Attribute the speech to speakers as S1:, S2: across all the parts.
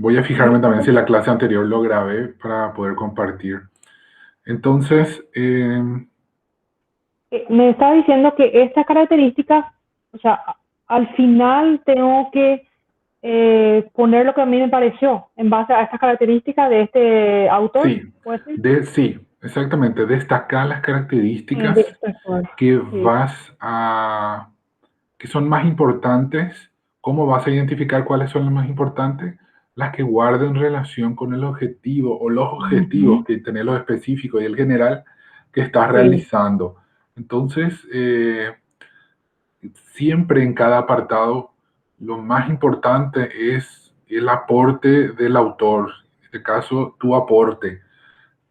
S1: Voy a fijarme también si la clase anterior lo grabé para poder compartir. Entonces,
S2: Me está diciendo que estas características, o sea, al final tengo que poner lo que a mí me pareció en base a estas características de este autor,
S1: sí,
S2: ¿puede ser?
S1: sí, exactamente, destacar las características
S2: De este autor,
S1: que
S2: sí.
S1: que son más importantes. ¿Cómo vas a identificar cuáles son las más importantes? Las que guarden relación con el objetivo o los objetivos
S2: Ujú,
S1: que tenés, los específicos y el general que estás
S2: sí.
S1: realizando. Entonces, siempre en cada apartado, lo más importante es el aporte del autor, en este caso, tu aporte,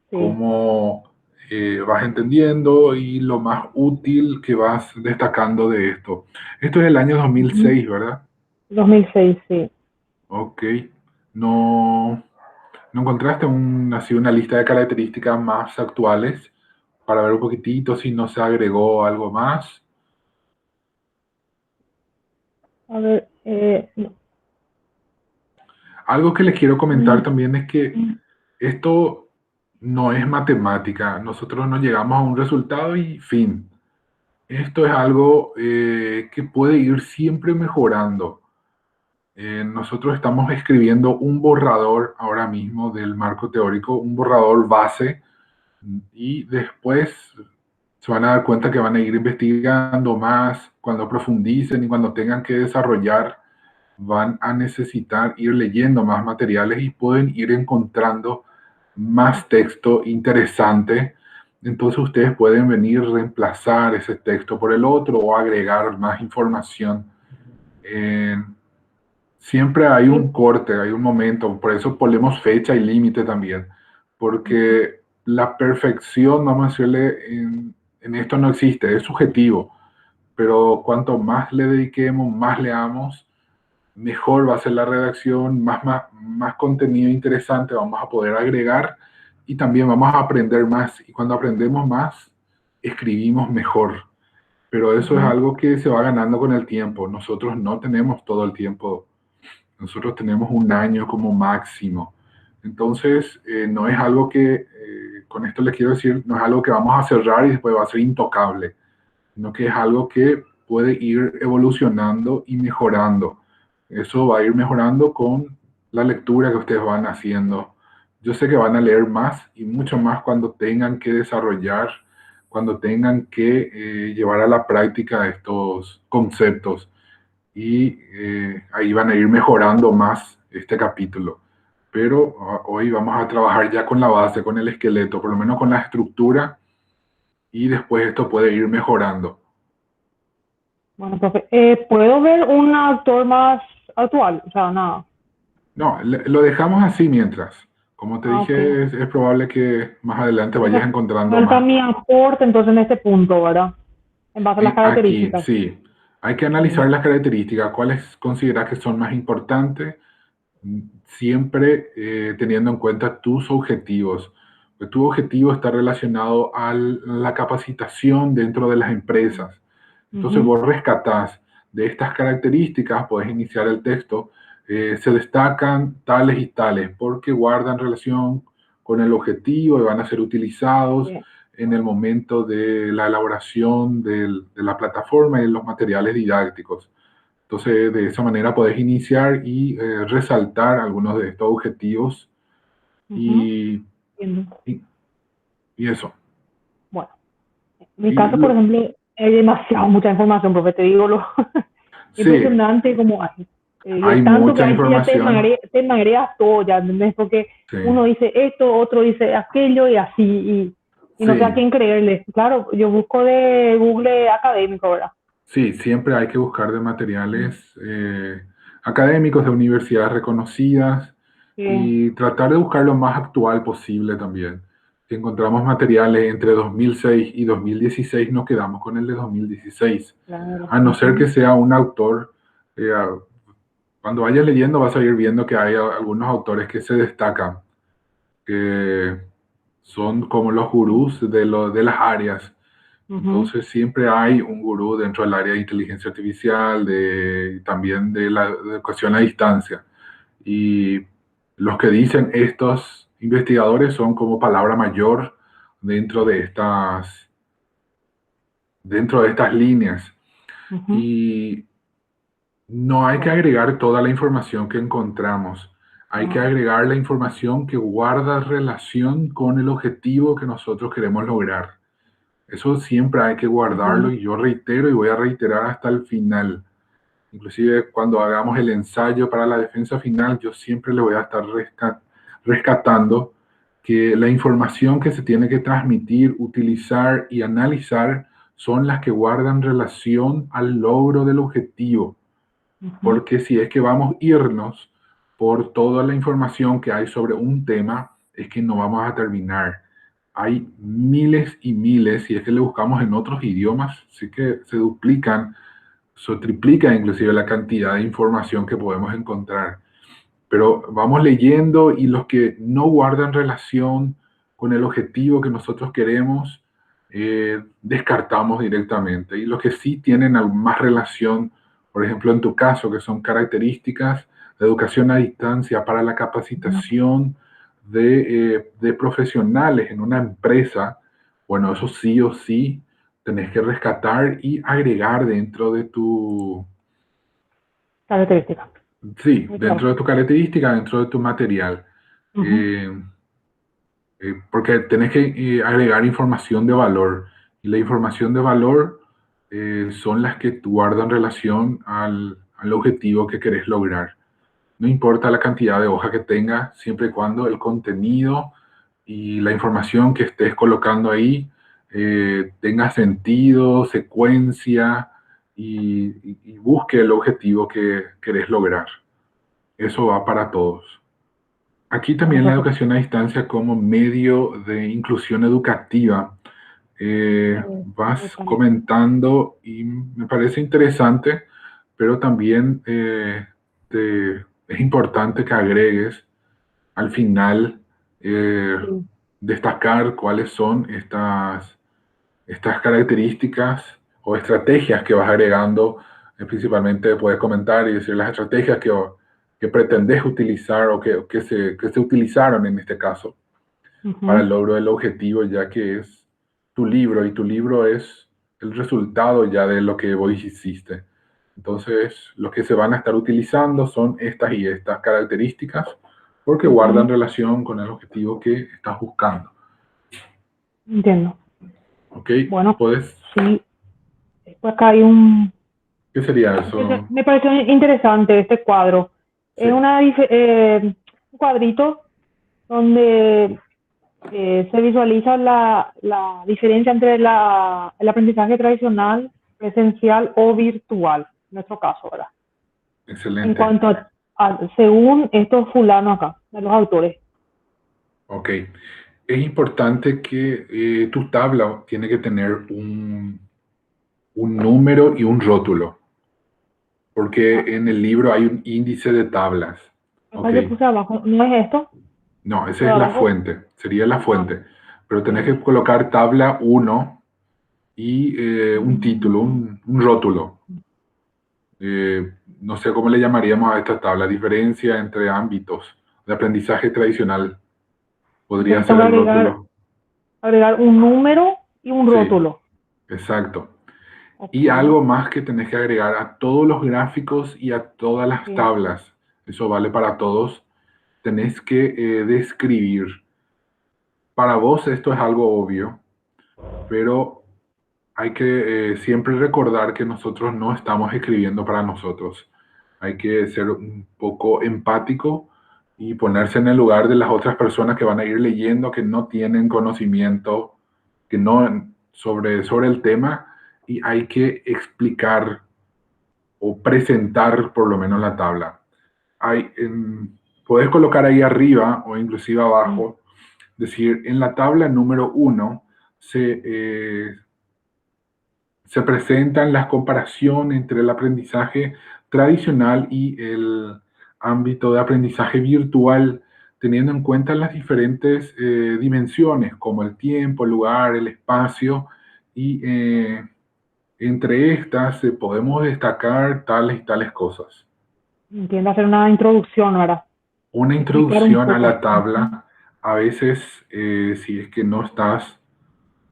S2: Sí.
S1: cómo vas entendiendo y lo más útil que vas destacando de esto. Esto es del año
S2: Ujú.
S1: 2006, ¿verdad?
S2: 2006, sí.
S1: Ok. No, ¿no encontraste así una lista de características más actuales para ver un poquitito si no se agregó algo más?
S2: A ver, no.
S1: Algo que les quiero comentar
S2: Mm,
S1: también es que
S2: mm,
S1: esto no es matemática. Nosotros no llegamos a un resultado y fin. Esto es algo que puede ir siempre mejorando. Nosotros estamos escribiendo un borrador ahora mismo del marco teórico, un borrador base, y después se van a dar cuenta que van a ir investigando más cuando profundicen y cuando tengan que desarrollar, van a necesitar ir leyendo más materiales y pueden ir encontrando más texto interesante. Entonces ustedes pueden venir a reemplazar ese texto por el otro o agregar más información. Eh, Siempre hay
S2: sí.
S1: un corte, hay un momento, por eso ponemos fecha y límite también,
S2: Ujú.
S1: porque la perfección, vamos a decirle, en esto no existe, es subjetivo, pero cuanto más le dediquemos, más leamos, mejor va a ser la redacción, más contenido interesante vamos a poder agregar y también vamos a aprender más. Y cuando aprendemos más, escribimos mejor. Pero eso es
S2: Ujú.
S1: algo que se va ganando con el tiempo. Nosotros no tenemos todo el tiempo. Nosotros tenemos un año como máximo. Entonces, no es algo que, con esto les quiero decir, no es algo que vamos a cerrar y después va a ser intocable, sino que es algo que puede ir evolucionando y mejorando. Eso va a ir mejorando con la lectura que ustedes van haciendo. Yo sé que van a leer más y mucho más cuando tengan que desarrollar, cuando tengan que llevar a la práctica estos conceptos y ahí van a ir mejorando más este capítulo. Pero hoy vamos a trabajar ya con la base, con el esqueleto, por lo menos con la estructura y después esto puede ir mejorando.
S2: Bueno, profe, ¿puedo ver un autor más actual? O sea, nada.
S1: No, lo dejamos así mientras. Como te
S2: Ah, ok.
S1: dije, es probable que más adelante
S2: O
S1: vayas
S2: sea,
S1: encontrando
S2: falta
S1: más.
S2: mi aporte entonces en este punto, ¿verdad? En base a las
S1: Aquí,
S2: características.
S1: sí, hay que
S2: Entiendo.
S1: analizar las características, cuáles consideras que son más importantes, siempre teniendo en cuenta tus objetivos. Pues tu objetivo está relacionado a la capacitación dentro de las empresas. Entonces
S2: Ujú.
S1: vos rescatás de estas características, podés iniciar el texto, se destacan tales y tales porque guardan relación con el objetivo y van a ser utilizados
S2: Bien.
S1: en el momento de la elaboración de la plataforma y los materiales didácticos. Entonces, de esa manera podés iniciar y resaltar algunos de estos objetivos
S2: Ujú.
S1: y,
S2: Entiendo.
S1: y, y eso.
S2: Bueno, en mi
S1: Y
S2: caso, por ejemplo, hay demasiado mucha información, profe, te digo lo
S1: sí,
S2: impresionante como hay. Y
S1: hay
S2: es tanto que
S1: mucha
S2: ahí sí ya
S1: información.
S2: te magreas todo, ya, ¿entendés? Porque
S1: Sí,
S2: uno dice esto, otro dice aquello y así, y no sé a
S1: sí,
S2: quién creerle. Claro, yo busco de Google académico, ¿verdad?
S1: sí, siempre hay que buscar de materiales académicos de universidades reconocidas
S2: Sí,
S1: y tratar de buscar lo más actual posible también. Si encontramos materiales entre 2006 y 2016, nos quedamos con el de 2016.
S2: claro.
S1: A no ser que
S2: Ujú.
S1: sea un autor, eh, cuando vayas leyendo vas a ir viendo que hay algunos autores que se destacan, que son como los gurús de las áreas.
S2: Ujú.
S1: Entonces siempre hay un gurú dentro del área de inteligencia artificial, también de la educación a distancia. Y Los que dicen estos investigadores son como palabra mayor dentro de estas líneas.
S2: Ujú.
S1: Y no hay que agregar toda la información que encontramos. Hay que
S2: No.
S1: agregar la información que guarda relación con el objetivo que nosotros queremos lograr. Eso siempre hay que guardarlo
S2: Entiendo.
S1: y yo reitero y voy a reiterar hasta el final. Inclusive cuando hagamos el ensayo para la defensa final, yo siempre le voy a estar rescatando que la información que se tiene que transmitir, utilizar y analizar son las que guardan relación al logro del objetivo.
S2: Ujú.
S1: Porque si es que vamos a irnos por toda la información que hay sobre un tema, es que no vamos a terminar. Hay miles y miles, si es que le buscamos en otros idiomas, sí que se duplican, se triplica inclusive la cantidad de información que podemos encontrar. Pero vamos leyendo y los que no guardan relación con el objetivo que nosotros queremos, descartamos directamente. Y los que sí tienen más relación, por ejemplo, en tu caso, que son características de educación a distancia para la
S2: Ujú.
S1: capacitación de profesionales en una empresa, bueno, eso sí o sí tenés que rescatar y agregar dentro de tu,
S2: Característica.
S1: sí,
S2: Muy
S1: dentro
S2: claro.
S1: de tu característica, dentro de tu material.
S2: Ujú.
S1: Eh, Porque tenés que agregar información de valor. Y la información de valor son las que guardan relación al objetivo que querés lograr. No importa la cantidad de hoja que tenga, siempre y cuando el contenido y la información que estés colocando ahí tenga sentido, secuencia y busque el objetivo que querés lograr. Eso va para todos. Aquí
S2: Por
S1: también la
S2: supuesto.
S1: educación a distancia como medio de inclusión educativa. Vas
S2: Totalmente.
S1: comentando y me parece interesante, pero también es importante que agregues al final
S2: Sí.
S1: destacar cuáles son estas características o estrategias que vas agregando, principalmente puedes comentar y decir las estrategias que pretendes utilizar o que se utilizaron en este caso para
S2: Ujú.
S1: el logro del objetivo, ya que es tu libro y tu libro es el resultado ya de lo que vos hiciste. Entonces, lo que se van a estar utilizando son estas y estas características porque guardan
S2: Ujú.
S1: relación con el objetivo que estás buscando.
S2: Entiendo.
S1: ¿Ok?
S2: Bueno,
S1: Puedes,
S2: sí, pues acá hay un...
S1: ¿qué sería eso?
S2: Me pareció interesante este cuadro.
S1: Sí,
S2: Es un cuadrito donde se visualiza la diferencia entre el aprendizaje tradicional, presencial o virtual, en nuestro caso, ¿verdad? En
S1: excelente.
S2: cuanto según estos fulanos acá, de los autores.
S1: Ok. Es importante que tu tabla tiene que tener un número y un rótulo,
S2: Ah,
S1: porque en el libro hay un índice de tablas.
S2: acá
S1: Ok.
S2: yo puse abajo, ¿no es esto?
S1: No, esa
S2: Lo de
S1: es la
S2: abajo.
S1: fuente, sería la
S2: Ah,
S1: fuente. Pero tenés
S2: bien.
S1: que colocar tabla uno y un título,
S2: Mm.
S1: un rótulo. No sé cómo le llamaríamos a esta tabla, diferencia entre ámbitos de aprendizaje tradicional. Podría
S2: Entonces
S1: ser
S2: tengo que
S1: el rótulo.
S2: agregar un número y un
S1: Sí,
S2: rótulo.
S1: exacto.
S2: Ok,
S1: Y algo más que tenés que agregar a todos los gráficos y a todas las
S2: bien.
S1: tablas, eso vale para todos, tenés que describir. Para vos esto es algo obvio, pero hay que siempre recordar que nosotros no estamos escribiendo para nosotros. Hay que ser un poco empático y ponerse en el lugar de las otras personas que van a ir leyendo, que no tienen conocimiento, que no sobre el tema, y hay que explicar o presentar por lo menos la tabla. Puedes colocar ahí arriba o inclusive
S2: Mm.
S1: abajo, decir, en la tabla número uno se presentan las comparaciones entre el aprendizaje tradicional y el ámbito de aprendizaje virtual, teniendo en cuenta las diferentes dimensiones como el tiempo, el lugar, el espacio, y entre estas podemos destacar tales y tales cosas.
S2: Entiendo hacer una introducción, ¿verdad?
S1: Una
S2: explicar un
S1: introducción a
S2: poco.
S1: la tabla, a veces, si es que no estás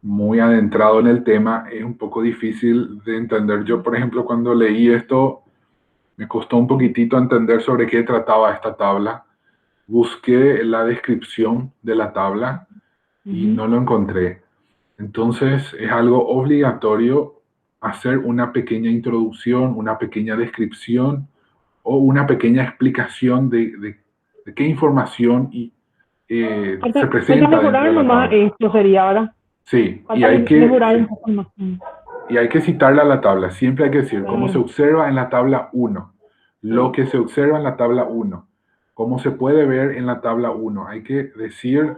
S1: muy adentrado en el tema, es un poco difícil de entender. Yo, por ejemplo, cuando leí esto, me costó un poquitito entender sobre qué trataba esta tabla. Busqué la descripción de la tabla y
S2: Ujú.
S1: no lo encontré. Entonces es algo obligatorio hacer una pequeña introducción, una pequeña descripción o una pequeña explicación de qué información se
S2: Falta
S1: presenta dentro
S2: mejorar
S1: de la
S2: nomás
S1: tabla.
S2: esto sería, ¿verdad?
S1: Sí,
S2: Falta mejorar un poco más.
S1: y hay que citarla a la tabla. Siempre hay que decir cómo se
S2: Sí,
S1: observa en la tabla uno, lo
S2: sí.
S1: que se observa en la tabla uno, cómo se puede ver en la tabla uno. Hay que decir,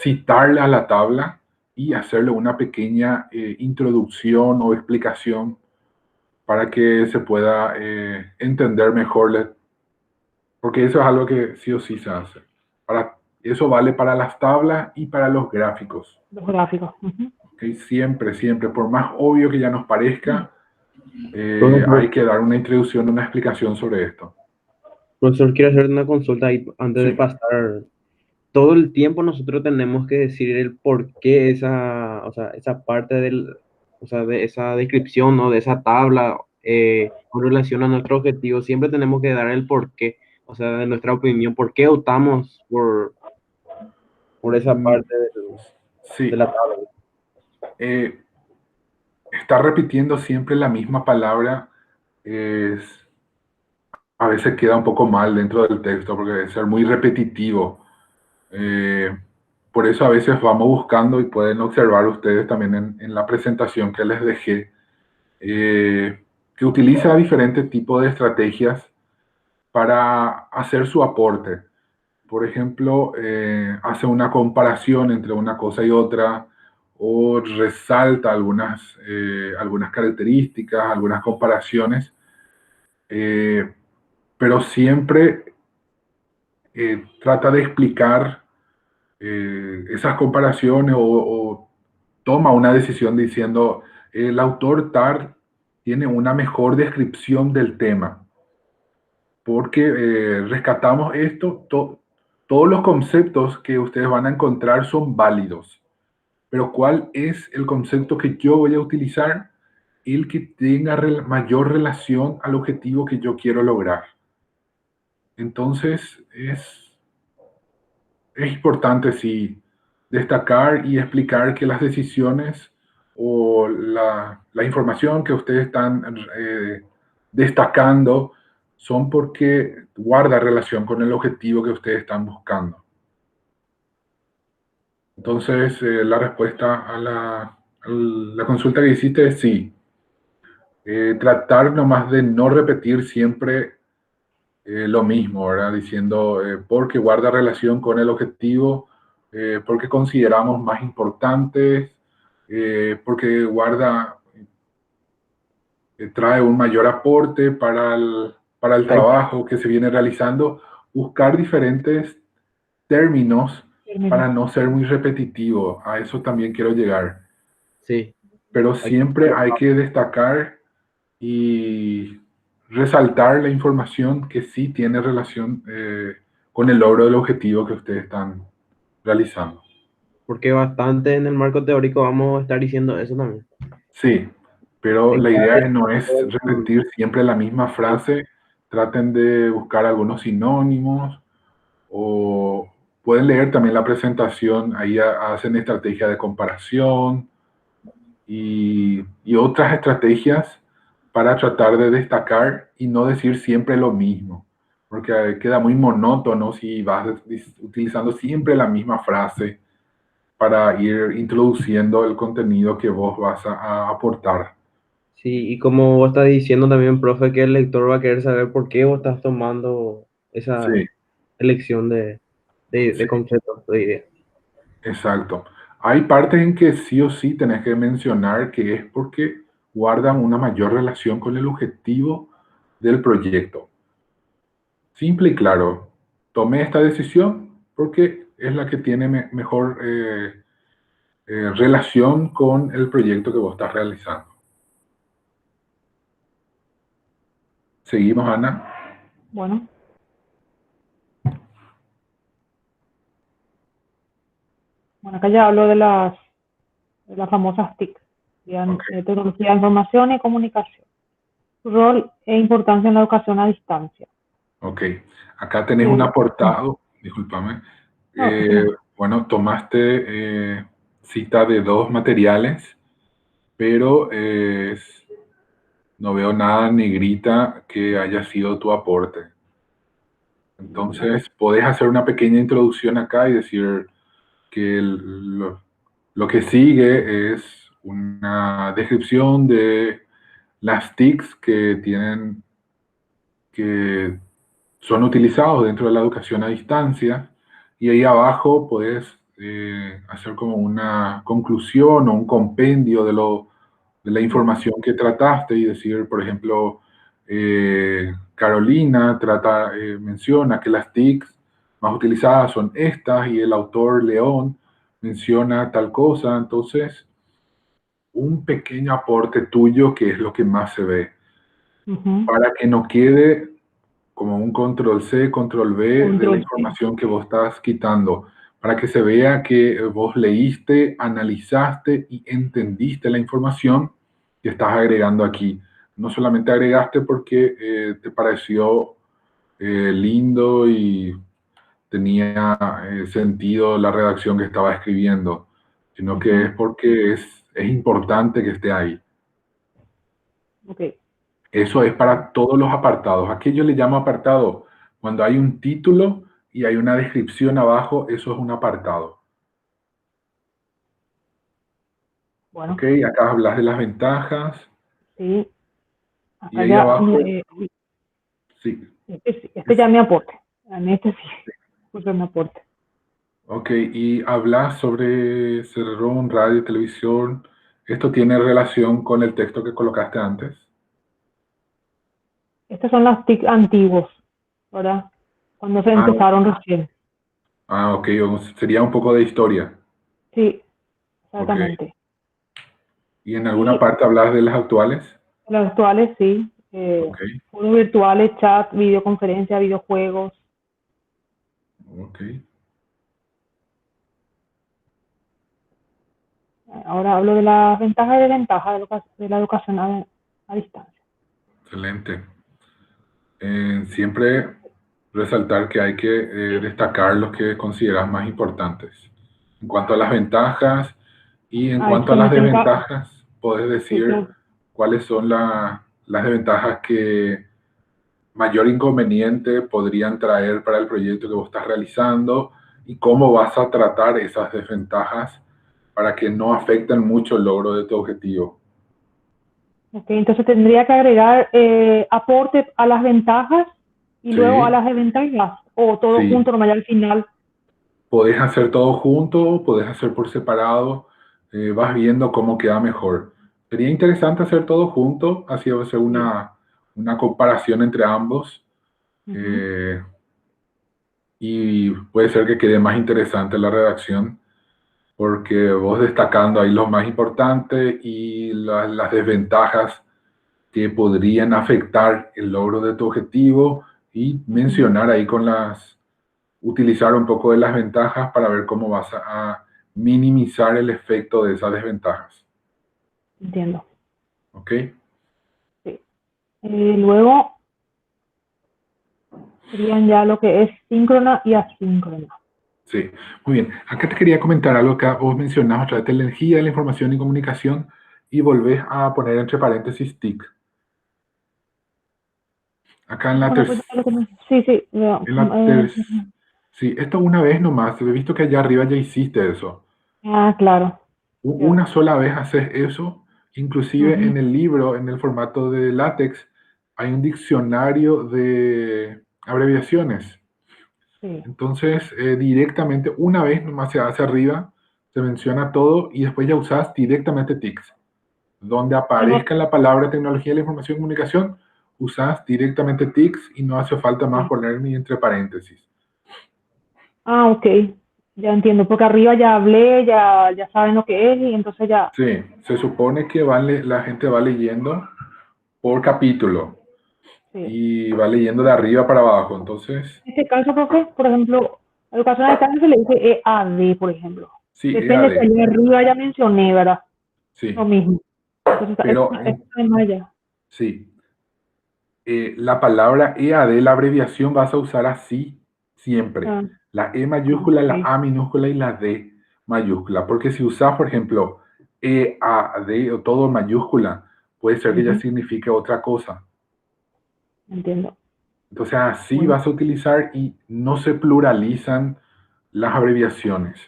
S1: citarla a la tabla y hacerle una pequeña introducción o explicación para que se pueda entender mejor, porque eso es algo que sí o sí se hace. Eso vale para las tablas y para los gráficos.
S2: Los gráficos. Ujú.
S1: ¿Ok? Siempre, siempre, por más obvio que ya nos parezca,
S3: Profesor,
S1: hay que dar una introducción, una explicación sobre esto.
S3: profesor, quiero hacer una consulta ahí antes de
S1: Sí,
S3: pasar. Todo el tiempo nosotros tenemos que decir el por qué esa, o sea, esa parte del, o sea, de esa descripción, ¿no? De esa tabla, con relación a nuestro objetivo, siempre tenemos que dar el por qué, o sea, de nuestra opinión, por qué optamos por esa
S1: mm,
S3: parte de
S1: sí.
S3: la tabla.
S1: Eh, Estar repitiendo siempre la misma palabra es, a veces queda un poco mal dentro del texto porque debe ser muy repetitivo. Eh, por eso a veces vamos buscando y pueden observar ustedes también en la presentación que les dejé, que utiliza diferentes tipos de estrategias para hacer su aporte. Por ejemplo, hace una comparación entre una cosa y otra o resalta algunas características, algunas comparaciones, eh, pero siempre trata de explicar esas comparaciones o toma una decisión diciendo, el autor TAR tiene una mejor descripción del tema, porque rescatamos esto, todos los conceptos que ustedes van a encontrar son válidos, pero ¿cuál es el concepto que yo voy a utilizar? El que tenga mayor relación al objetivo que yo quiero lograr. Entonces, es importante, sí, destacar y explicar que las decisiones o la información que ustedes están destacando son porque guarda relación con el objetivo que ustedes están buscando. Entonces, la respuesta a la consulta que hiciste es sí. Tratar nomás de no repetir siempre lo mismo, ¿verdad? Diciendo, porque guarda relación con el objetivo, porque consideramos más importantes, porque trae un mayor aporte para el
S3: Ahí,
S1: trabajo que se viene realizando, buscar diferentes términos
S2: Termino.
S1: para no ser muy repetitivo. A eso también quiero llegar.
S3: sí,
S1: Pero
S3: hay que
S1: siempre hay que destacar y resaltar la información que sí tiene relación con el logro del objetivo que ustedes están realizando.
S3: porque bastante en el marco teórico vamos a estar diciendo eso también.
S1: Sí, pero
S3: En
S1: la
S3: cada
S1: idea no es
S3: descripción,
S1: repetir siempre la misma frase. Traten de buscar algunos sinónimos o pueden leer también la presentación. Ahí hacen estrategia de comparación y otras estrategias para tratar de destacar y no decir siempre lo mismo, porque queda muy monótono si vas utilizando siempre la misma frase para ir introduciendo el contenido que vos vas a aportar.
S3: sí, y como vos estás diciendo también, profe, que el lector va a querer saber por qué vos estás tomando esa
S1: Sí,
S3: elección de
S1: sí,
S3: conceptos, de ideas.
S1: exacto. Hay partes en que sí o sí tenés que mencionar que es porque guardan una mayor relación con el objetivo del proyecto. Simple y claro, tomé esta decisión porque es la que tiene mejor relación con el proyecto que vos estás realizando. Seguimos, Ana.
S2: Bueno. Bueno, acá ya hablo de las famosas TIC,
S1: Ok,
S2: tecnología de información y comunicación. Su rol e importancia en la educación a distancia.
S1: ok. Acá tenés un
S2: Eh,
S1: apartado, discúlpame.
S2: no,
S1: Eh, bueno, tomaste cita de dos materiales, pero no veo nada en negrita que haya sido tu aporte.
S2: bueno,
S1: Entonces, podés hacer una pequeña introducción acá y decir que lo que sigue es una descripción de las TICs que son utilizados dentro de la educación a distancia, y ahí abajo puedes hacer como una conclusión o un compendio de la información que trataste y decir, por ejemplo, Carolina menciona que las TICs más utilizadas son estas y el autor León menciona tal cosa. Entonces, un pequeño aporte tuyo que es lo que más se ve,
S2: ujú,
S1: para que no quede como un control C, control B de la
S2: control C.
S1: información que vos estás quitando, para que se vea que vos leíste, analizaste y entendiste la información que estás agregando aquí. No solamente agregaste porque te pareció lindo y tenía sentido la redacción que estaba escribiendo, sino que
S2: Ujú,
S1: es porque es importante que esté ahí.
S2: ok,
S1: Eso es para todos los apartados. Aquí yo le llamo apartado. Cuando hay un título y hay una descripción abajo, eso es un apartado. ¿Ok?
S2: bueno,
S1: Acá hablas de las ventajas
S2: sí,
S1: y
S2: acá
S1: ahí
S2: ya,
S1: abajo, sí.
S2: este ya me aporte. En este sí, pues me aporte.
S1: Ok, y hablas sobre CD-ROM, radio, televisión. ¿Esto tiene relación con el texto que colocaste antes?
S2: Estas son las TIC antiguos, ¿verdad? Cuando se
S1: Ah,
S2: empezaron recién.
S1: ok, sería un poco de historia.
S2: Sí,
S1: Ok.
S2: exactamente.
S1: ¿Y en alguna
S2: Y
S1: parte hablas de las actuales?
S2: las actuales, sí.
S1: Ok,
S2: Foros virtuales, chat, videoconferencia, videojuegos.
S1: ok.
S2: Ahora hablo de las ventajas y desventajas de la educación a distancia.
S1: Excelente. Siempre resaltar que hay que destacar los que consideras más importantes. En cuanto a las ventajas y en
S2: Ah,
S1: cuanto a
S2: entonces
S1: las
S2: me tengo,
S1: desventajas, puedes
S2: sí,
S1: decir cuáles son las desventajas que mayor inconveniente podrían traer para el proyecto que vos estás realizando y cómo vas a tratar esas desventajas para que no afecten mucho el logro de tu objetivo.
S2: ok, entonces tendría que agregar aporte a las ventajas y luego a
S1: Sí,
S2: las desventajas, o todo
S1: sí.
S2: junto, nomás ya al final.
S1: Podés hacer todo junto, podés hacer por separado, vas viendo cómo queda mejor. Sería interesante hacer todo junto, así va a ser
S2: Sí.
S1: una comparación entre ambos,
S2: Ujú.
S1: eh, y puede ser que quede más interesante la redacción, porque vos destacando ahí lo más importante y las desventajas que podrían afectar el logro de tu objetivo y
S2: Ujú.
S1: mencionar ahí utilizar un poco de las ventajas para ver cómo vas a minimizar el efecto de esas desventajas.
S2: Entiendo.
S1: ¿Ok?
S2: Sí. Luego serían ya lo que es síncrona y asíncrona.
S1: Sí. Muy bien. Acá te quería comentar algo que vos mencionabas a través de la energía de la información y comunicación y volvés a poner entre paréntesis TIC. Acá en la
S2: Bueno, pues sí, sí.
S1: en la ter- sí, esto una vez nomás. He visto que allá arriba ya hiciste eso.
S2: claro.
S1: Una
S2: Cierto.
S1: sola vez haces eso, inclusive
S2: Ujú,
S1: en el libro, en el formato de látex, hay un diccionario de abreviaciones.
S2: sí.
S1: Entonces, directamente, una vez nomás se hace arriba, se menciona todo y después ya usas directamente TICS. Donde
S2: Ano-
S1: aparezca la palabra tecnología de la información y comunicación, usas directamente TICS y no hace falta más
S2: sí.
S1: poner ni entre paréntesis.
S2: Ok. Ya entiendo. Porque arriba ya hablé, ya saben lo que es y entonces ya.
S1: Sí, se supone que la gente va leyendo por capítulo
S2: Sí.
S1: y va leyendo de arriba para abajo. Entonces,
S2: En este caso, profe, por ejemplo, educación a distancia se le dice EAD, por ejemplo.
S1: Sí,
S2: Depende que
S1: EAD,
S2: allá arriba ya mencioné, ¿verdad? Lo
S1: sí.
S2: mismo. Entonces,
S1: Pero
S2: esto es más allá.
S1: sí, la palabra EAD, la abreviación vas a usar así siempre.
S2: Ah,
S1: La E mayúscula, la
S2: ok.
S1: A minúscula y la D mayúscula. Porque si usas, por ejemplo, EAD o todo en mayúscula, puede ser que ya
S2: Ujú,
S1: signifique otra cosa.
S2: entiendo.
S1: Entonces así
S2: Bueno,
S1: vas a utilizar y no se pluralizan las abreviaciones.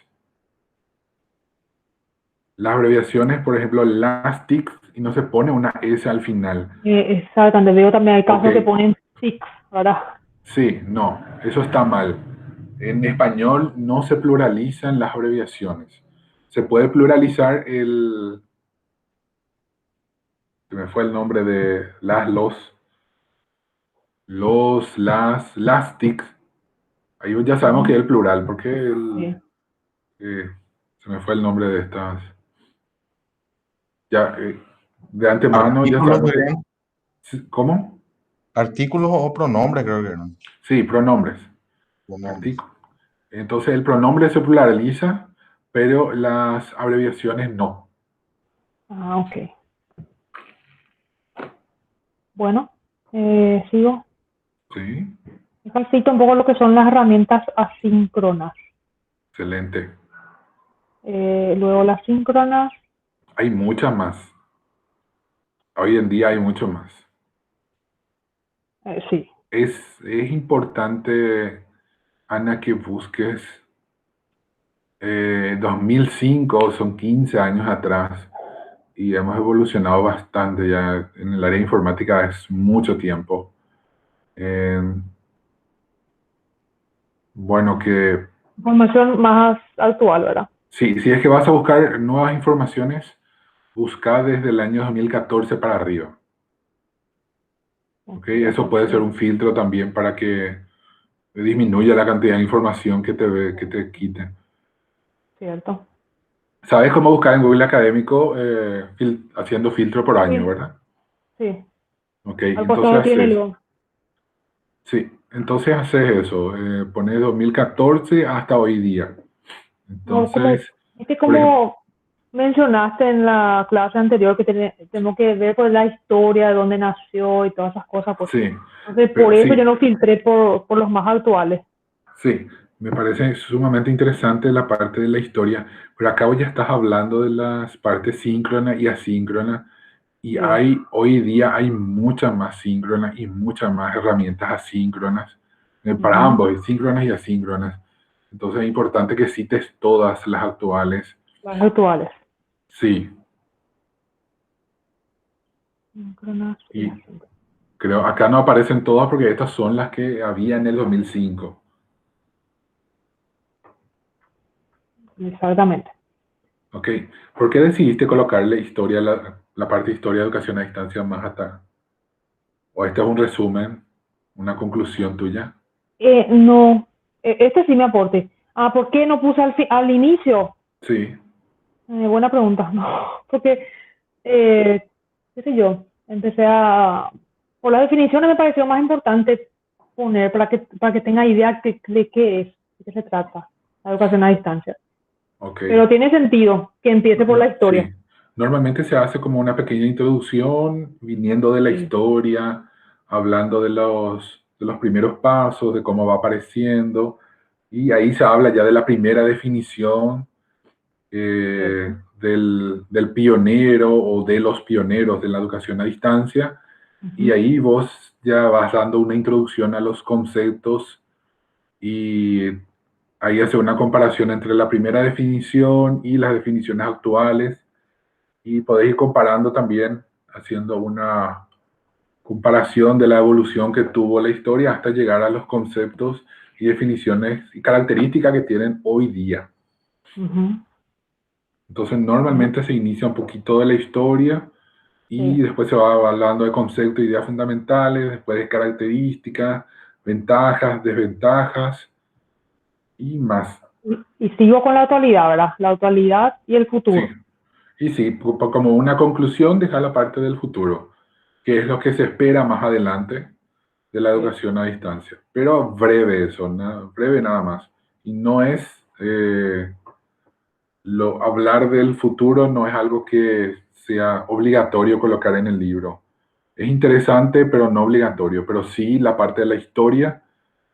S1: Las abreviaciones, por ejemplo, LASTIX, y no se pone una S al final.
S2: exactamente. Veo también hay
S1: Ok,
S2: casos que ponen six, ¿verdad?
S1: sí, no, eso está mal. En español no se pluralizan las abreviaciones. Se puede pluralizar se me fue el nombre de las, TIC. Ahí ya sabemos que
S2: Ujú,
S1: es el plural, porque
S2: sí.
S1: eh, se me fue el nombre de estas. Ya, de antemano ya
S4: Artículos
S1: sabemos que.
S4: serían
S1: ¿Cómo?
S4: artículos o pronombres, creo que eran.
S1: Sí, pronombres.
S4: Pronombres.
S1: Artículo. Entonces el pronombre se pluraliza, pero las abreviaciones no.
S2: Ah, ok. Bueno, sigo.
S1: Sí,
S2: Cito un poco lo que son las herramientas asíncronas.
S1: excelente.
S2: Luego las síncronas,
S1: Hay muchas más. Hoy en día hay mucho más.
S2: sí.
S1: Es importante, Ana, que busques 2005, son 15 años atrás, y hemos evolucionado bastante ya en el área de informática, es mucho tiempo. Eh, bueno, que
S2: Información más actual, ¿verdad?
S1: sí, si es que vas a buscar nuevas informaciones, busca desde el año 2014 para arriba. ¿Ok?
S2: Ok, a
S1: Eso puede ser
S2: partir,
S1: un filtro también para que disminuya la cantidad de información que te quite.
S2: ¿cierto?
S1: ¿Sabes cómo buscar en Google Académico haciendo filtro por año,
S2: Sí,
S1: verdad?
S2: sí.
S1: Ok,
S2: Al
S1: entonces
S2: costado tiene
S1: haces,
S2: luego.
S1: sí, entonces haces eso, pones 2014 hasta hoy día.
S2: No, como,
S1: Entonces,
S2: es que
S1: por ejemplo,
S2: como mencionaste en la clase anterior que tenemos que ver por la historia de dónde nació y todas esas cosas, pues.
S1: sí,
S2: Entonces, por
S1: pero
S2: eso yo
S1: sí,
S2: no filtré por los más actuales.
S1: sí, me parece sumamente interesante la parte de la historia, pero acá ya estás hablando de las partes síncronas y asíncronas, y
S2: Sí.
S1: hoy día hay muchas más síncronas y muchas más herramientas asíncronas, para
S2: Ujú,
S1: ambos, síncronas y asíncronas. Entonces es importante que cites todas las actuales.
S2: las actuales.
S1: Sí,
S2: Síncronas y
S1: y
S2: asíncronas.
S1: creo, acá no aparecen todas porque estas son las que había en el 2005.
S2: Exactamente.
S1: ¿Ok? ¿Por qué decidiste colocarle historia, la parte de historia de educación a distancia más hasta? ¿O este es un resumen, una conclusión tuya?
S2: No, este sí me aporte. Ah, ¿por qué no puse al inicio?
S1: Sí,
S2: Buena pregunta. No, porque, qué sé yo, por las definiciones me pareció más importante poner para que tenga idea de qué es, de qué se trata la educación a distancia.
S1: ok.
S2: Pero tiene sentido que empiece por la historia.
S1: Sí. Normalmente se hace como una pequeña introducción, viniendo de la
S2: Sí.
S1: historia, hablando de los primeros pasos, de cómo va apareciendo, y ahí se habla ya de la primera definición
S2: Cierto.
S1: del pionero o de los pioneros de la educación a distancia, y
S2: Ujú.
S1: ahí vos ya vas dando una introducción a los conceptos y ahí hace una comparación entre la primera definición y las definiciones actuales y podéis ir comparando también, haciendo una comparación de la evolución que tuvo la historia hasta llegar a los conceptos y definiciones y características que tienen hoy día.
S2: Ujú.
S1: Entonces,
S2: Bueno,
S1: normalmente se inicia un poquito de la historia y
S2: sí.
S1: después se va hablando de conceptos, ideas fundamentales, después de características, ventajas, desventajas y más.
S2: Y sigo con la actualidad, ¿verdad? La actualidad y el
S1: Sí,
S2: futuro.
S1: y sí, como una conclusión, dejar la parte del futuro, que es lo que se espera más adelante de la
S2: Sí.
S1: educación a distancia. Pero breve eso, breve nada más. Y no es hablar del futuro no es algo que sea obligatorio colocar en el libro. Es interesante, pero no obligatorio, pero sí la parte de la historia,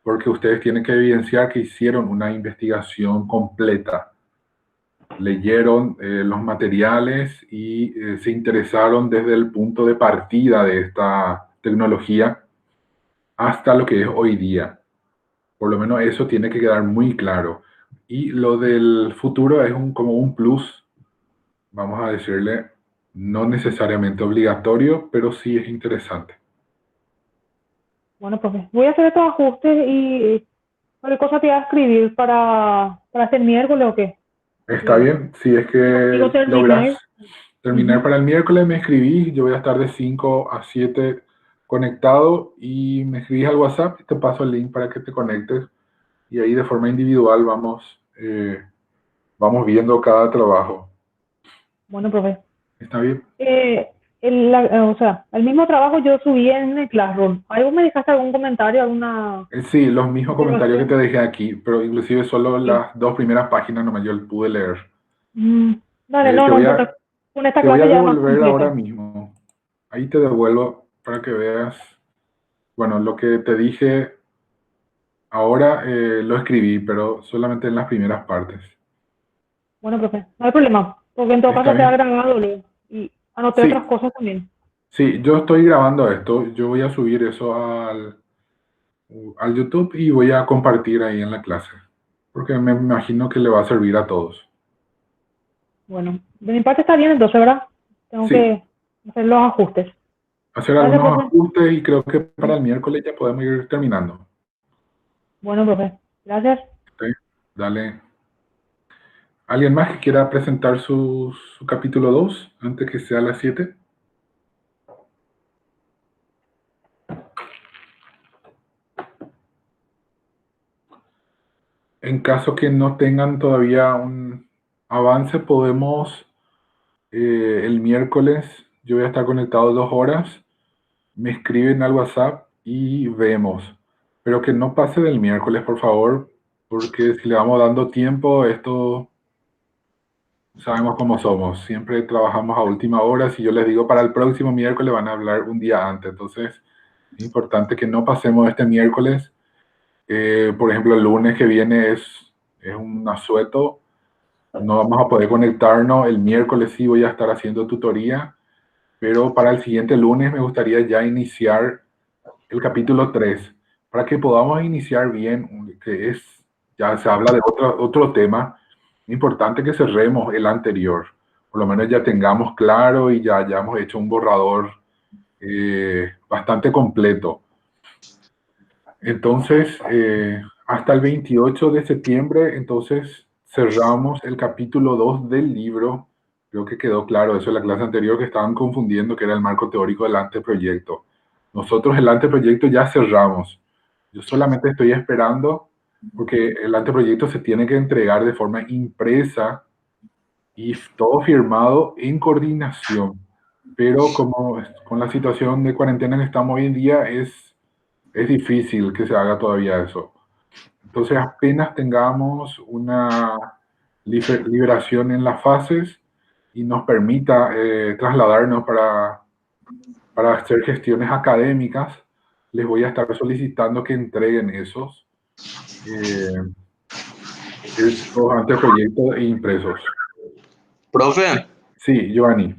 S1: porque ustedes tienen que evidenciar que hicieron una investigación completa, leyeron los materiales y se interesaron desde el punto de partida de esta tecnología hasta lo que es hoy día. Por lo menos eso tiene que quedar muy claro. Y lo del futuro es como un plus, vamos a decirle, no necesariamente obligatorio, pero sí es interesante.
S2: Bueno, profe, voy a hacer estos ajustes y cualquier cosa te voy a escribir para hacer miércoles o qué.
S1: Está bien, si es
S2: Consigo
S1: que logras
S2: terminar.
S1: terminar
S2: Ujú.
S1: para el miércoles, me escribís, yo voy a estar de 5 a 7 conectado y me escribís al WhatsApp y te paso el link para que te conectes y ahí de forma individual vamos viendo cada trabajo.
S2: Bueno, profe.
S1: ¿Está bien?
S2: O sea, el mismo trabajo yo subí en el Classroom. ¿Algo me dejaste algún comentario, alguna
S1: Sí, los mismos comentarios que te
S2: observación?
S1: dejé aquí, pero inclusive solo
S2: Sí.
S1: las dos primeras páginas nomás yo pude leer.
S2: Mm, Dale,
S1: Eh,
S2: no,
S1: te
S2: no
S1: voy
S2: importa.
S1: a,
S2: Con esta
S1: te voy a
S2: clase ya es más
S1: devolver ahora
S2: completa.
S1: mismo. Ahí te devuelvo para que veas. Bueno, lo que te dije ahora lo escribí, pero solamente en las primeras partes.
S2: Bueno, profe, no hay problema, porque en todo
S1: ¿Está
S2: caso queda
S1: bien?
S2: grabado luego. Y anoté otras
S1: Sí,
S2: cosas también.
S1: sí, yo estoy grabando esto. Yo voy a subir eso al YouTube y voy a compartir ahí en la clase, porque me imagino que le va a servir a todos.
S2: Bueno, de mi parte está bien, entonces, ¿verdad? Tengo
S1: Sí,
S2: que hacer los ajustes.
S1: hacer
S2: Gracias,
S1: algunos
S2: profe.
S1: ajustes y creo que para el miércoles ya podemos ir terminando.
S2: Bueno, profe, gracias.
S1: ¿Ok? Dale. ¿Alguien más que quiera presentar su capítulo 2 antes que sea las 7? En caso que no tengan todavía un avance, podemos el miércoles, yo voy a estar conectado 2 horas, me escriben al WhatsApp y vemos. Pero que no pase del miércoles, por favor, porque si le vamos dando tiempo, esto sabemos cómo somos. Siempre trabajamos a última hora. Si yo les digo para el próximo miércoles, van a hablar un día antes. Entonces, es importante que no pasemos este miércoles. Por ejemplo, el lunes que viene es un asueto. No vamos a poder conectarnos. El miércoles sí voy a estar haciendo tutoría, pero para el siguiente lunes me gustaría ya iniciar el capítulo 3 para que podamos iniciar bien, ya se habla de otro tema. Importante que cerremos el anterior. Por lo menos ya tengamos claro y ya hayamos hecho un borrador bastante completo. Entonces, hasta el 28 de septiembre, entonces cerramos el capítulo 2 del libro. Creo que quedó claro eso en la clase anterior, que estaban confundiendo que era el marco teórico del anteproyecto. Nosotros el anteproyecto ya cerramos. Yo solamente estoy esperando porque el anteproyecto se tiene que entregar de forma impresa y todo firmado en coordinación. Pero como con la situación de cuarentena que estamos hoy en día, es difícil que se haga todavía eso. Entonces, apenas tengamos una liberación en las fases y nos permita trasladarnos para hacer gestiones académicas, les voy a estar solicitando que entreguen eh, esos anteproyectos e impresos.
S5: Profe,
S1: Sí, Giovanni.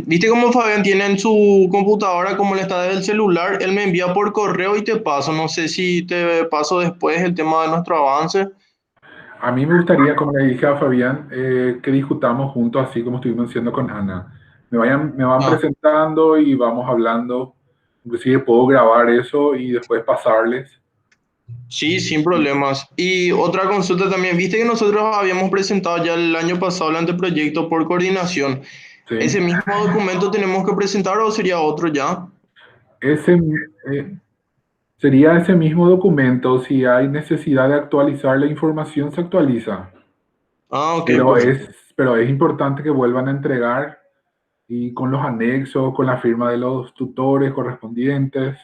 S5: ¿viste cómo Fabián tiene en su computadora, como le está desde el celular? Él me envía por correo y te paso. No sé si te paso después el tema de nuestro avance.
S1: A mí me gustaría, como le dije a Fabián, que discutamos juntos, así como estuvimos haciendo con Ana. Me van
S5: Ah,
S1: presentando y vamos hablando. Inclusive puedo grabar eso y después pasarles.
S5: sí, sin problemas. Y otra consulta también. ¿Viste que nosotros habíamos presentado ya el año pasado el anteproyecto por coordinación?
S1: ¿Sí?
S5: ¿Ese mismo documento tenemos que presentar o sería otro ya?
S1: Ese, sería ese mismo documento. Si hay necesidad de actualizar la información, se actualiza.
S5: Ah, ok,
S1: Pero
S5: perfecto.
S1: pero es importante que vuelvan a entregar y con los anexos, con la firma de los tutores correspondientes.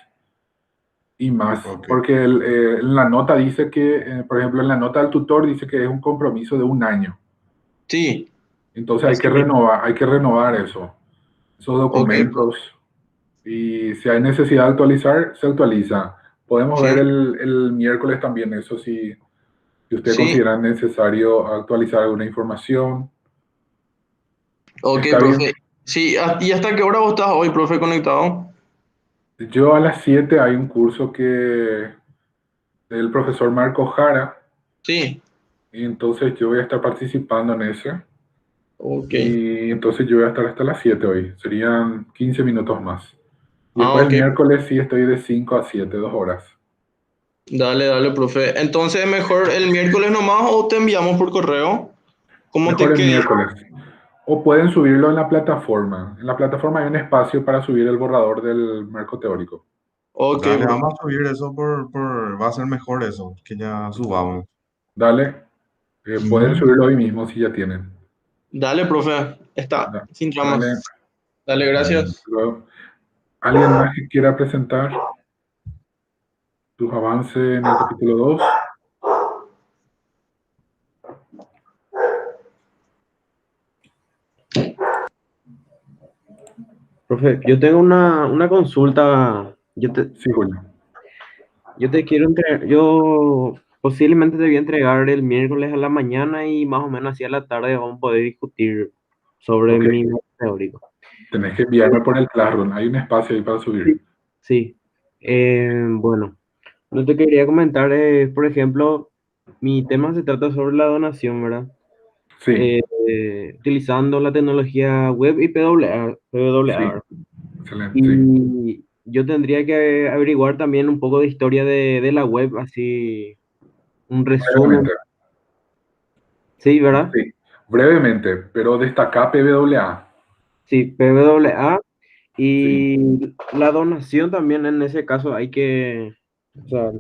S1: Y más,
S4: Ok.
S1: porque en la nota dice que, por ejemplo, en la nota del tutor dice que es un compromiso de un año.
S5: Sí,
S1: Entonces
S5: así mismo.
S1: hay que renovar eso, esos
S5: Ok,
S1: documentos. Y si hay necesidad de actualizar, se actualiza. Podemos ver
S5: sí,
S1: el miércoles también eso si usted
S5: sí.
S1: considera necesario actualizar alguna información.
S5: Ok,
S1: Está bien.
S5: profe. Sí, ¿y hasta qué hora vos estás hoy, profe, conectado?
S1: Yo a las 7 hay un curso del profesor Marco Jara,
S5: Sí,
S1: y entonces yo voy a estar participando en ese.
S5: ok.
S1: Y entonces yo voy a estar hasta las 7 hoy. Serían 15 minutos más. Y
S5: Ah,
S1: después el
S5: ok.
S1: miércoles sí estoy de 5 a 7, 2 horas.
S5: Dale, dale, profe. Entonces, ¿mejor el miércoles nomás o te enviamos por correo? ¿Cómo
S1: Mejor
S5: te
S1: el
S5: queda?
S1: miércoles. O pueden subirlo en la plataforma. En la plataforma hay un espacio para subir el borrador del marco teórico.
S5: Ok,
S4: Dale,
S5: profe.
S4: vamos a subir eso va a ser mejor eso, que ya subamos.
S1: Dale, pueden
S4: Ujú.
S1: subirlo hoy mismo si ya tienen.
S5: Dale, profe. Está, sin drama.
S1: Dale.
S5: Dale,
S4: Bueno.
S5: gracias.
S1: Luego, ¿alguien más que quiera presentar tus avances en el capítulo 2?
S3: Profe, yo tengo una consulta.
S1: Sí, Julio.
S3: Yo te quiero entregar, yo posiblemente te voy a entregar el miércoles a la mañana y más o menos así a la tarde vamos a poder discutir sobre
S1: Ok,
S3: mi método teórico.
S1: tenés que enviarme por el Classroom. Hay un espacio ahí para subir.
S3: Sí. Sí. Bueno, lo que te quería comentar es, por ejemplo, mi tema se trata sobre la donación, ¿verdad?
S1: Sí,
S3: Utilizando la tecnología web y PWA,
S1: sí,
S3: ¿verdad?
S1: excelente, sí.
S3: Y yo tendría que averiguar también un poco de historia de la web, así un resumen.
S1: Brevemente,
S3: Sí, ¿verdad?
S1: sí. Brevemente, pero destaca PWA.
S3: Sí, PWA
S1: Sí.
S3: y la donación también en ese caso hay que, o sea,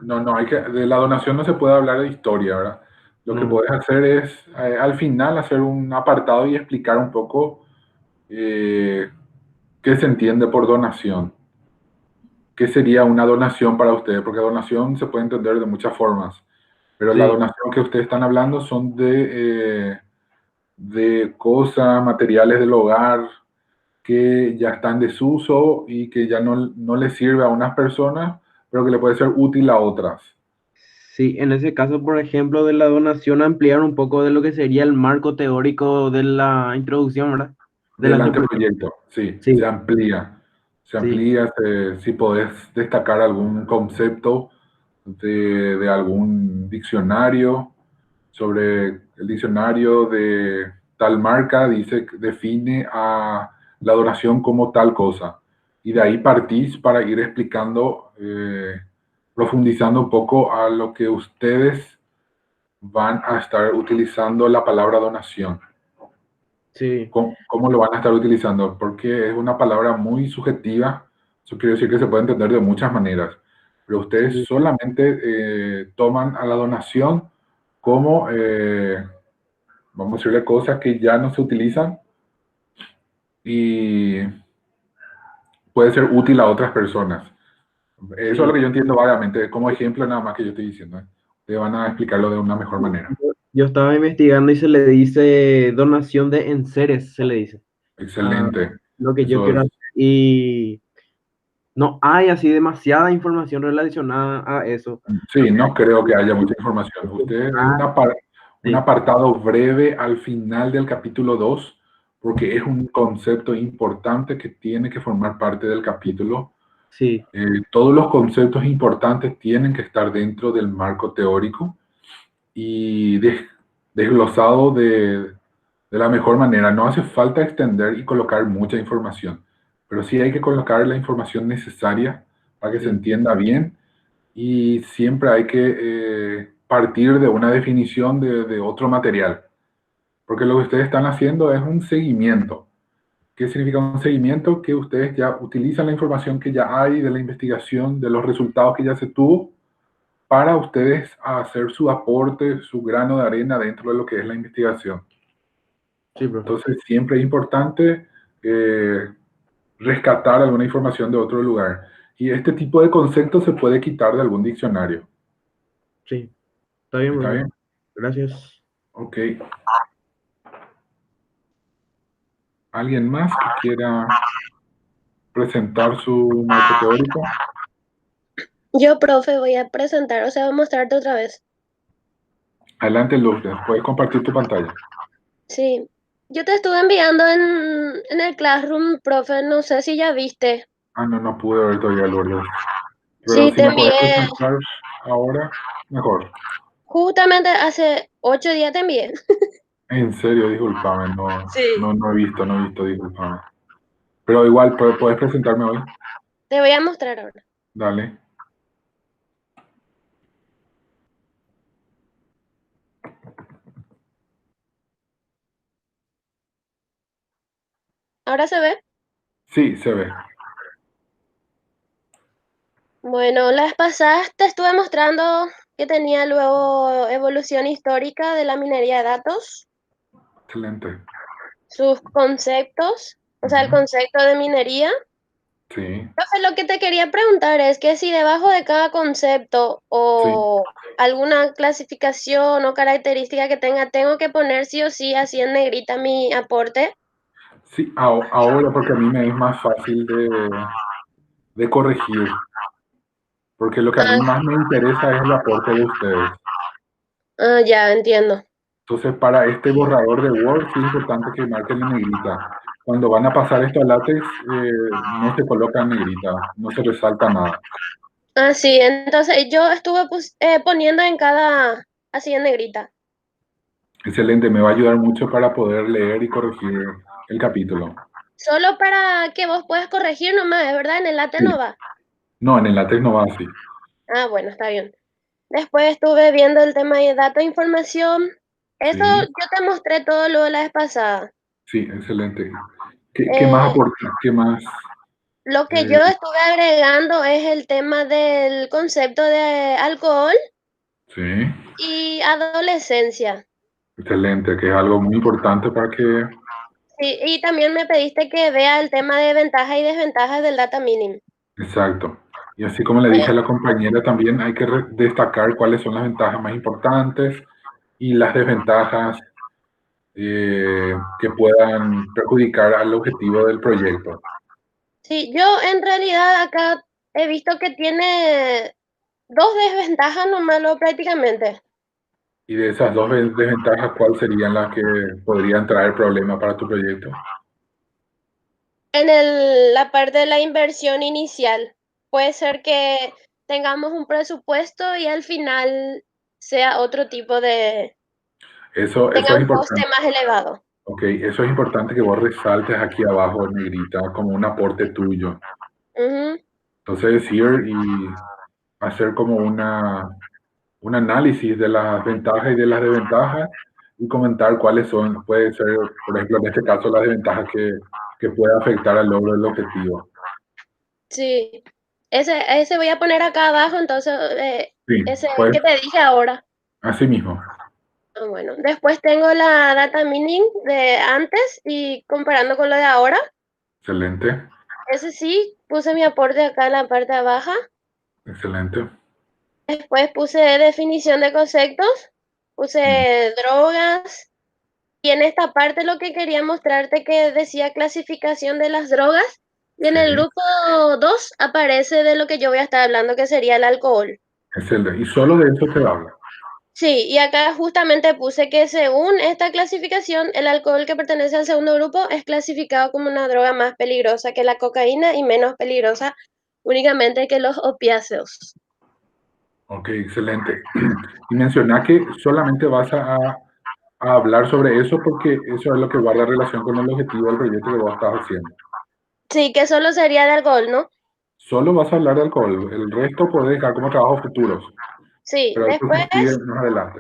S1: No, no, de la donación no se puede hablar de historia, ¿verdad? Lo que
S3: no,
S1: puedes hacer es al final hacer un apartado y explicar un poco eh, qué se entiende por donación. ¿Qué sería una donación para ustedes? Porque donación se puede entender de muchas formas, pero la
S3: sí,
S1: donación que ustedes están hablando son de cosas, materiales del hogar que ya están en desuso y que ya no les sirve a unas personas, pero que le puede ser útil a otras.
S3: sí, en ese caso, por ejemplo, de la donación, ampliar un poco de lo que sería el marco teórico de la introducción, ¿verdad? Del
S1: Del
S3: anteproyecto.
S1: anteproyecto, sí, se
S3: Sí,
S1: amplía. Se
S3: sí,
S1: amplía, si podés destacar algún concepto de algún diccionario, sobre el diccionario de tal marca, define a la donación como tal cosa. Y de ahí partís para ir explicando, profundizando un poco a lo que ustedes van a estar utilizando la palabra donación.
S3: sí,
S1: ¿Cómo lo van a estar utilizando? Porque es una palabra muy subjetiva. Eso quiere decir que se puede entender de muchas maneras. Pero ustedes
S3: sí,
S1: solamente toman a la donación como, vamos a decirle, cosas que ya no se utilizan y puede ser útil a otras personas. Eso es lo
S3: sí.
S1: que yo entiendo vagamente, como ejemplo nada más que yo estoy diciendo. ¿Eh? Ustedes van a explicarlo de una mejor manera.
S3: Yo estaba investigando y se le dice donación de enseres, se le dice. A
S1: Excelente.
S3: lo que yo
S1: Eso
S3: quiero
S1: es.
S3: hacer. Y no hay así demasiada información relacionada a eso.
S1: Sí, no creo que haya mucha información. Usted, hay
S3: Ah,
S1: un
S3: sí,
S1: apartado breve al final del capítulo 2, porque es un concepto importante que tiene que formar parte del capítulo.
S3: sí,
S1: Todos los conceptos importantes tienen que estar dentro del marco teórico y desglosado de la mejor manera. No hace falta extender y colocar mucha información, pero sí hay que colocar la información necesaria para que se
S3: sí,
S1: entienda bien y siempre hay que partir de una definición de otro material, porque lo que ustedes están haciendo es un seguimiento. ¿Qué significa un seguimiento? Que ustedes ya utilizan la información que ya hay de la investigación, de los resultados que ya se tuvo, para ustedes hacer su aporte, su grano de arena dentro de lo que es la investigación.
S3: sí, profe.
S1: Entonces, siempre es importante rescatar alguna información de otro lugar. Y este tipo de conceptos se puede quitar de algún diccionario.
S3: Sí, está bien,
S1: ¿Está
S3: profe.
S1: bien?
S3: Gracias.
S1: Ok. ¿Alguien más que quiera presentar su marco teórico?
S6: Yo, profe, voy a presentar, o sea, voy a mostrarte otra vez.
S1: Adelante, Lourdes. Puedes compartir tu pantalla.
S6: Sí. Yo te estuve enviando en el Classroom, profe, no sé si ya viste.
S1: Ah, no, no pude ver todavía, Lourdes. Pero
S6: Sí,
S1: si
S6: te
S1: me puedes
S6: envié,
S1: presentar ahora, mejor.
S6: justamente hace 8 días te envié.
S1: En serio, discúlpame, no,
S6: Sí.
S1: no he visto, discúlpame. Pero igual, puedes presentarme hoy.
S6: Te voy a mostrar ahora.
S1: Dale.
S6: ¿Ahora se ve?
S1: Sí, se ve.
S6: Bueno, la vez pasada te estuve mostrando que tenía luego evolución histórica de la minería de datos,
S1: Excelente.
S6: sus conceptos, o sea, el
S1: Ujú.
S6: concepto de minería.
S1: Sí,
S6: Entonces, lo que te quería preguntar es que si debajo de cada concepto
S1: sí.
S6: o alguna clasificación o característica que tenga, tengo que poner sí o sí así en negrita mi aporte.
S1: Sí, ahora porque a mí me es más fácil de corregir, porque lo que a mí
S6: Ah,
S1: más me interesa es el aporte de ustedes.
S6: ya entiendo.
S1: Entonces, para este borrador de Word, sí es importante que marquen en negrita. Cuando van a pasar esto a látex, no se coloca en negrita, no se resalta nada.
S6: Ah, sí, entonces yo estuve poniendo en cada, así en negrita.
S1: Excelente, me va a ayudar mucho para poder leer y corregir el capítulo.
S6: Solo para que vos puedas corregir nomás, ¿verdad? En el late
S1: Sí.
S6: no va.
S1: No, en el látex no va así.
S6: Ah, bueno, está bien. Después estuve viendo el tema de datos e información. Eso
S1: Sí,
S6: yo te mostré todo lo de la vez pasada.
S1: sí, excelente. ¿Qué más
S6: Eh,
S1: aporta? ¿Qué más?
S6: lo que
S1: Eh,
S6: yo estuve agregando es el tema del concepto de alcohol
S1: sí,
S6: y adolescencia.
S1: excelente, que es algo muy importante para que...
S6: Sí, y también me pediste que vea el tema de ventajas y desventajas del data mining.
S1: Exacto. Y así como le dije a la compañera, también hay que destacar cuáles son las ventajas más importantes y las desventajas que puedan perjudicar al objetivo del proyecto.
S6: Sí, yo en realidad acá he visto que tiene dos desventajas nomás lo prácticamente.
S1: Y de esas dos desventajas, ¿cuáles serían las que podrían traer problemas para tu proyecto?
S6: En la parte de la inversión inicial, puede ser que tengamos un presupuesto y al final sea otro tipo de,
S1: Eso
S6: tenga
S1: es
S6: un coste
S1: importante.
S6: más elevado.
S1: Ok, eso es importante que vos resaltes aquí abajo en negrita como un aporte tuyo.
S6: Ujú.
S1: Entonces, decir y hacer como un análisis de las ventajas y de las desventajas y comentar cuáles son, puede ser, por ejemplo, en este caso, las desventajas que puede afectar al logro del objetivo.
S6: Sí, ese voy a poner acá abajo, entonces
S1: Sí,
S6: ese
S1: pues
S6: que te dije ahora.
S1: así mismo.
S6: Ah, bueno, después tengo la data mining de antes y comparando con lo de ahora.
S1: Excelente,
S6: Ese sí, puse mi aporte acá en la parte baja.
S1: excelente.
S6: Después puse definición de conceptos,
S1: Mm,
S6: puse drogas. Y en esta parte lo que quería mostrarte que decía clasificación de las drogas. Y en el
S1: sí,
S6: grupo 2 aparece de lo que yo voy a estar hablando, que sería el alcohol.
S1: excelente. Y solo de eso te habla.
S6: Sí, y acá justamente puse que según esta clasificación, el alcohol que pertenece al segundo grupo es clasificado como una droga más peligrosa que la cocaína y menos peligrosa únicamente que los opiáceos.
S1: Ok, excelente. Y menciona que solamente vas a hablar sobre eso porque eso es lo que guarda relación con el objetivo del proyecto que vos estás haciendo.
S6: Sí, que solo sería de alcohol, ¿no?
S1: Solo vas a hablar de alcohol, el resto puedes dejar como trabajos futuros,
S6: Sí,
S1: pero eso
S6: después,
S1: se sigue más adelante.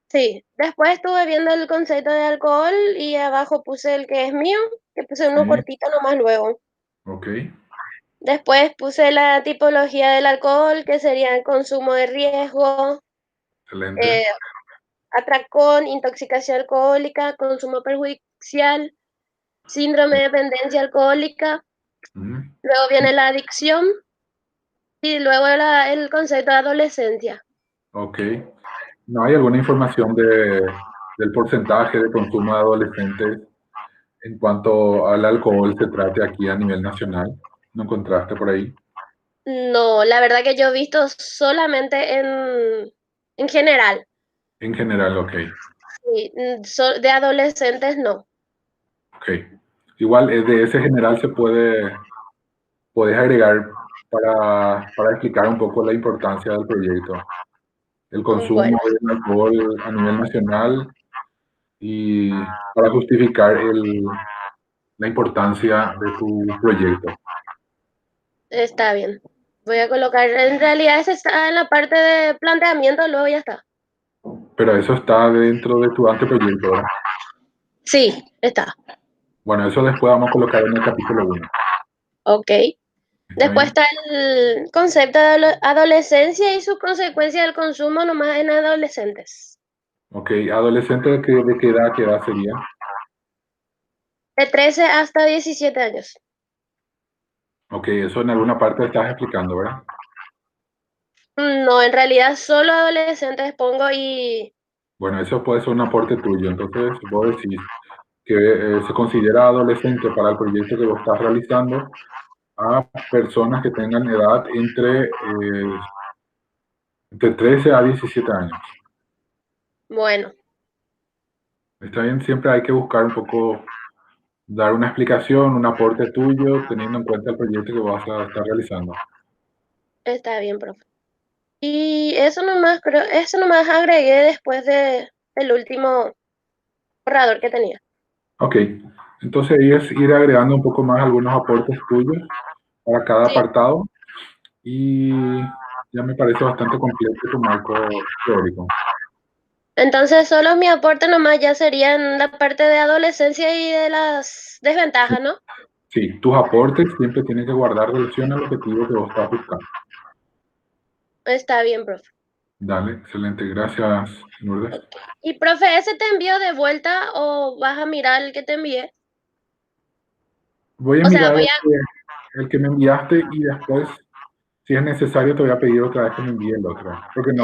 S6: sí, después estuve viendo el concepto de alcohol y abajo puse el que es mío, que puse uno
S1: Sí,
S6: cortito nomás luego.
S1: ok,
S6: Después puse la tipología del alcohol, que sería el consumo de riesgo,
S1: excelente.
S6: eh, atracón, intoxicación alcohólica, consumo perjudicial, síndrome de dependencia alcohólica,
S1: Ujú,
S6: luego viene la adicción y luego el concepto de adolescencia.
S1: ok. ¿No hay alguna información del porcentaje de consumo de adolescentes en cuanto al alcohol se trate aquí a nivel nacional? ¿No encontraste por ahí?
S6: No, la verdad que yo he visto solamente en general.
S1: En general, ok.
S6: Sí, de adolescentes no.
S1: Ok. Igual de ese general puedes agregar para explicar un poco la importancia del proyecto. El
S6: Bueno,
S1: consumo del alcohol a nivel nacional y para justificar la importancia de tu proyecto.
S6: está bien. Voy a colocar, en realidad ese está en la parte de planteamiento, luego ya está.
S1: Pero eso está dentro de tu anteproyecto, ¿verdad?
S6: Sí, está.
S1: Bueno, eso después vamos a colocar en el capítulo 1.
S6: Ok.
S1: ¿Está
S6: Después
S1: bien?
S6: está el concepto de adolescencia y sus consecuencias del consumo nomás en adolescentes.
S1: Ok, adolescente de qué edad sería?
S6: De 13 hasta 17 años.
S1: Ok, eso en alguna parte estás explicando, ¿verdad?
S6: No, en realidad solo adolescentes pongo y
S1: Bueno, eso puede ser un aporte tuyo. Entonces, vos decís que se considera adolescente para el proyecto que vos estás realizando a personas que tengan edad entre 13 a 17 años.
S6: bueno,
S1: Está bien, siempre hay que buscar un poco, dar una explicación, un aporte tuyo, teniendo en cuenta el proyecto que vas a estar realizando.
S6: está bien, profe. Y eso nomás, creo, eso nomás agregué después del último borrador que tenía.
S1: Ok, entonces ahí es ir agregando un poco más algunos aportes tuyos para cada
S6: Sí.
S1: apartado y ya me parece bastante completo tu marco teórico.
S6: Entonces solo mi aporte nomás ya sería en la parte de adolescencia y de las desventajas, ¿no?
S1: Sí, tus aportes siempre tienen que guardar relación al objetivo que vos estás buscando.
S6: Está bien, profe.
S1: Dale, excelente, gracias, Lourdes.
S6: Ok. Y profe, ¿ese te envío de vuelta o vas a mirar el que te envié?
S1: Voy a
S6: O sea,
S1: mirar
S6: voy a...
S1: el que me enviaste y después, si es necesario, te voy a pedir otra vez que me envíe el otro, porque
S6: es-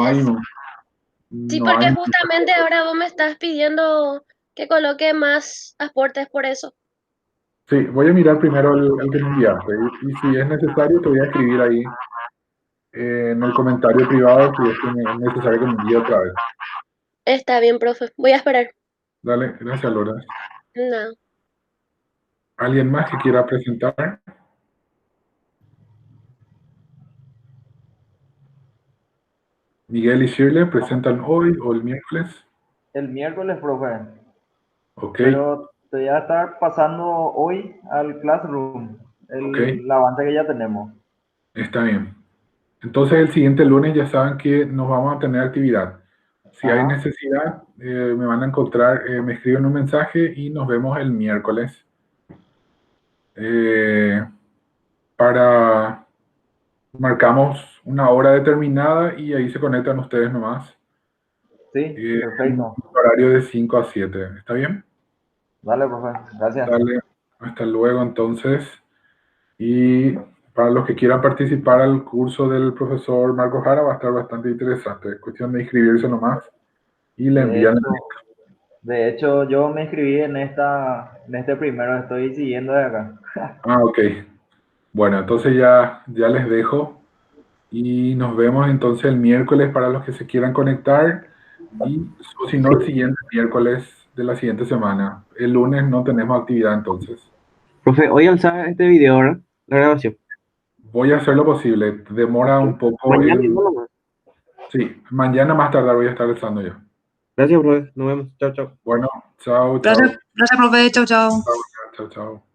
S6: Sí,
S1: no hay
S6: porque justamente ahora vos me estás pidiendo que coloque más aportes por eso.
S1: Sí, voy a mirar primero el que me enviaste y si es necesario te voy a escribir ahí en el comentario privado si es que es necesario que me envíe otra vez.
S6: Está bien, profe. Voy a esperar.
S1: Dale, gracias, Lourdes.
S6: No.
S1: ¿Alguien más que quiera presentar? Miguel y Shirley presentan hoy o el miércoles.
S7: El miércoles, profe.
S1: Ok,
S7: Pero te voy a estar pasando hoy al Classroom,
S1: ok,
S7: el avance que ya tenemos.
S1: está bien. Entonces el siguiente lunes ya saben que nos vamos a tener actividad. Si hay
S7: Ajá.
S1: necesidad, me van a encontrar, me escriben un mensaje y nos vemos el miércoles para marcamos una hora determinada y ahí se conectan ustedes nomás.
S7: Sí,
S1: En un
S7: perfecto.
S1: horario de 5 a 7. ¿Está bien?
S7: Dale, profe. Gracias.
S1: Dale, hasta luego entonces. Y para los que quieran participar al curso del profesor Marco Jara va a estar bastante interesante. Es cuestión de inscribirse nomás y le
S7: De
S1: envían el
S7: hecho,
S1: link.
S7: de hecho, yo me inscribí en este primero, estoy siguiendo de acá.
S1: Ah, ok. Bueno, entonces ya les dejo y nos vemos entonces el miércoles para los que se quieran conectar y o si no el siguiente miércoles de la siguiente semana. El lunes no tenemos actividad entonces.
S3: Profe, hoy alza este video, ¿verdad? La grabación.
S1: Voy a hacer lo posible. Demora un poco
S3: Mañana mismo nomás.
S1: Sí, mañana más tardar voy a estar alzando yo.
S3: Gracias, profe. Nos vemos. Chao, chao.
S1: Bueno, chao,
S8: Gracias,
S1: chao.
S8: gracias, profe. Chao, chao.
S1: Chao, chao, chao.